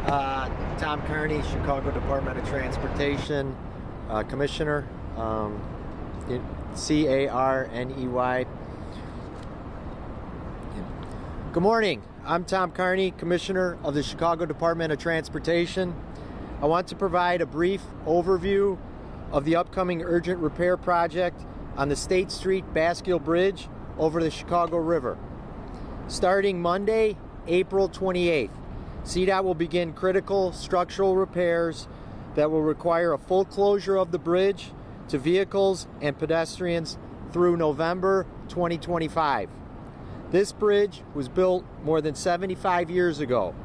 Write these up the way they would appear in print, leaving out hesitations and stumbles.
Tom Carney, Chicago Department of Transportation, Commissioner, C-A-R-N-E-Y. Good morning. I'm Tom Carney, Commissioner of the Chicago Department of Transportation. I want to provide a brief overview of the upcoming urgent repair project on the State Street Bascule Bridge over the Chicago River. Starting Monday, April 28th, CDOT will begin critical structural repairs that will require a full closure of the bridge to vehicles and pedestrians through November 2025. This bridge was built more than 75 years ago.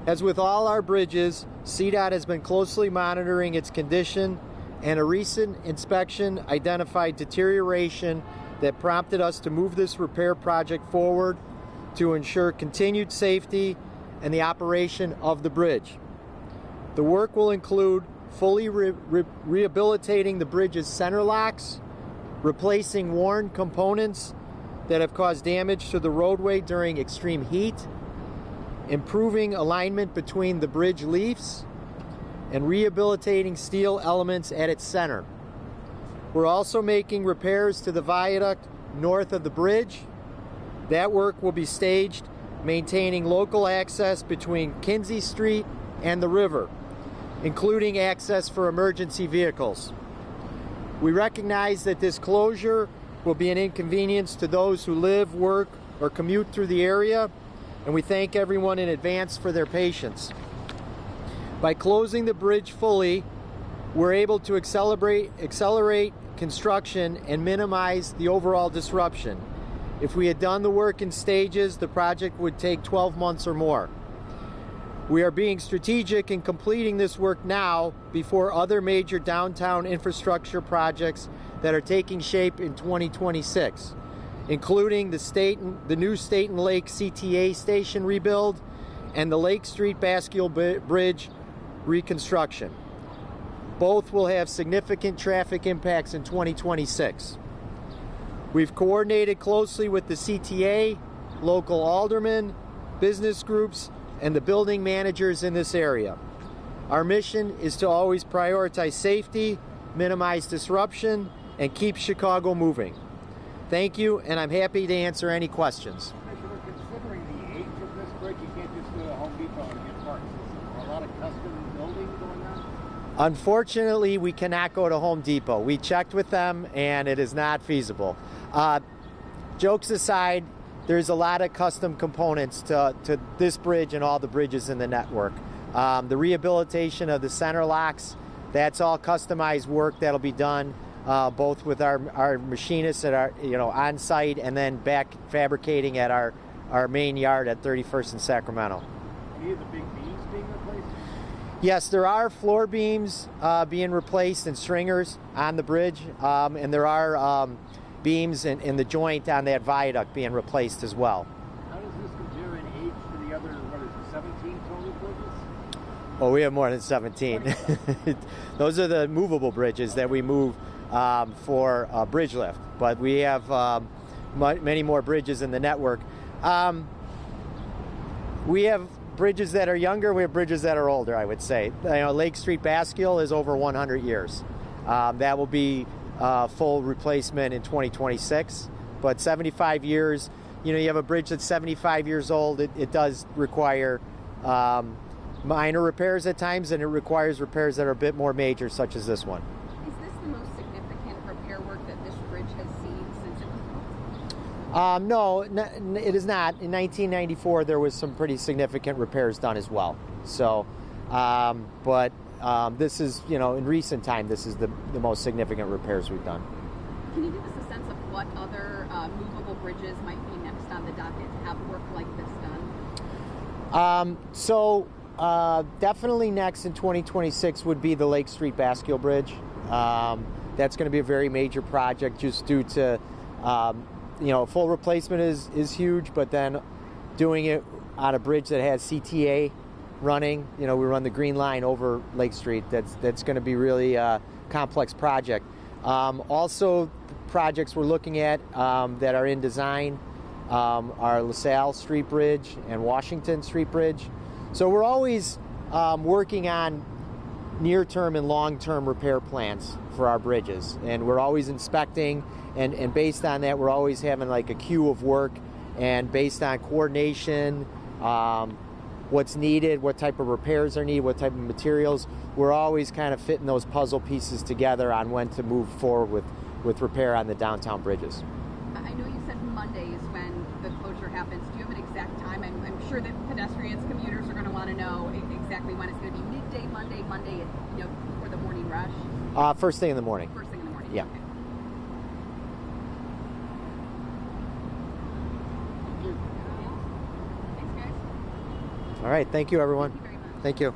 As with all our bridges, CDOT has been closely monitoring its condition, and a recent inspection identified deterioration that prompted us to move this repair project forward to ensure continued safety and the operation of the bridge. The work will include fully rehabilitating the bridge's center locks, replacing worn components that have caused damage to the roadway during extreme heat, improving alignment between the bridge leafs, and rehabilitating steel elements at its center. We're also making repairs to the viaduct north of the bridge. That work will be staged, maintaining local access between Kinsey Street and the river, including access for emergency vehicles. We recognize that this closure will be an inconvenience to those who live, work, or commute through the area, and we thank everyone in advance for their patience. By closing the bridge fully, we're able to accelerate construction and minimize the overall disruption. If we had done the work in stages, the project would take 12 months or more. We are being strategic in completing this work now before other major downtown infrastructure projects that are taking shape in 2026, including the new State and Lake CTA station rebuild and the Lake Street Bascule Bridge reconstruction. Both will have significant traffic impacts in 2026. We've coordinated closely with the CTA, local aldermen, business groups, and the building managers in this area. Our mission is to always prioritize safety, minimize disruption, and keep Chicago moving. Thank you, and I'm happy to answer any questions. Considering the age of this bridge, you can't just go to Home Depot and get parts. Is there a lot of custom building going on? Unfortunately, we cannot go to Home Depot. We checked with them, and it is not feasible. Jokes aside, there's a lot of custom components to this bridge and all the bridges in the network. The rehabilitation of the center locks, that's all customized work that'll be done both with our machinists that are on site and then back fabricating at our main yard at 31st and Sacramento. Any of the big beams being replaced? Yes, there are floor beams being replaced and stringers on the bridge, and there are beams in the joint on that viaduct being replaced as well. How does this compare in age to the other, 17 total bridges? Oh, we have more than 17. Those are the movable bridges that we move for bridge lift, but we have many more bridges in the network. We have bridges that are younger, we have bridges that are older, I would say. Lake Street Bascule is over 100 years. That will be full replacement in 2026, but 75 years, you have a bridge that's 75 years old, it does require minor repairs at times, and it requires repairs that are a bit more major, such as this one. Is this the most significant repair work that this bridge has seen since it was built? No, it is not. In 1994, there was some pretty significant repairs done as well. So, but this is, in recent time, this is the most significant repairs we've done. Can you give us a sense of what other movable bridges might be next on the docket to have work like this done? Definitely next in 2026 would be the Lake Street Bascule Bridge. That's going to be a very major project just due to, full replacement is huge, but then doing it on a bridge that has CTA running, we run the green line over Lake Street. That's going to be really a complex project. Also, projects we're looking at that are in design are LaSalle Street Bridge and Washington Street Bridge. So we're always working on near-term and long-term repair plans for our bridges, and we're always inspecting, and based on that, we're always having like a queue of work, and based on coordination, what's needed, what type of repairs are needed, what type of materials, we're always kind of fitting those puzzle pieces together on when to move forward with repair on the downtown bridges. I know you said Monday is when the closure happens. Do you have an exact time? I'm sure that pedestrians, commuters are going to want to know exactly when it's going to be. Midday, Monday, before the morning rush? First thing in the morning. First thing in the morning? Yeah. Okay. Thank you. Thanks, guys. All right, thank you, everyone. Thank you very much. Thank you.